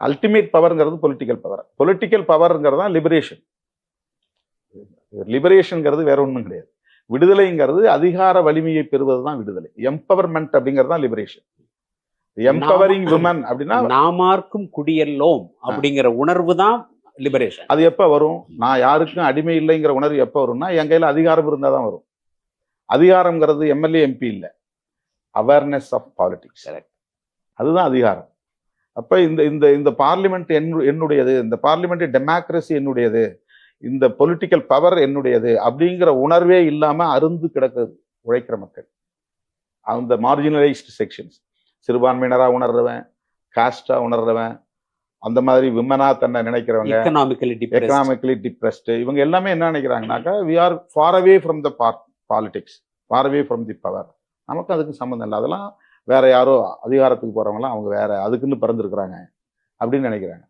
Ultimate பவர்ங்கிறது political power. Political பவர்ங்கிறது தான் லிபரேஷன். லிபரேஷன்ங்கிறது வேற ஒன்றும் கிடையாது. விடுதலைங்கிறது அதிகார வலிமையை பெறுவது தான் விடுதலை. எம்பவர்மெண்ட் அப்படிங்கிறது தான் லிபரேஷன். எம்பவரிங் விமன் அப்படின்னா நாமார்க்கும் குடியல்லோம் அப்படிங்கிற உணர்வு தான் லிபரேஷன். அது எப்ப வரும்? நான் யாருக்கும் அடிமை இல்லைங்கிற உணர்வு எப்ப வரும்னா என் கையில அதிகாரம் இருந்தா தான் வரும். அதிகாரம்ங்கிறது எம்எல்ஏ எம்பி இல்லை, அவேர்னஸ் ஆஃப் பாலிடிக்ஸ். அதுதான் அதிகாரம். அப்ப இந்த இந்த இந்த பார்லிமெண்ட் என்னுடையது, இந்த பார்லிமெண்ட் டெமோக்ரஸி என்னுடையது, இந்த பொலிட்டிக்கல் பவர் என்னுடையது அப்படிங்கிற உணர்வே இல்லாம அருந்து கிடக்குது உழைக்கிற மக்கள். அந்த மார்ஜினலைஸ்டு செக்ஷன்ஸ், சிறுபான்மையினரா உணர்றவன், காஸ்டா உணர்றவன், அந்த மாதிரி விமனா தன்னை நினைக்கிறவங்க, எக்கனாமிக்கலி டிப்ரெஸ்டு, இவங்க எல்லாமே என்ன நினைக்கிறாங்கனாக்கா we are far away from the politics, far away from the power. நமக்கு அதுக்கு சம்மந்தம் இல்லை. அதெல்லாம் வேற யாரோ அதிகாரத்துக்கு போறவங்களாம் அவங்க வேற அதுக்குன்னு பிறந்திருக்கிறாங்க அப்படின்னு நினைக்கிறாங்க.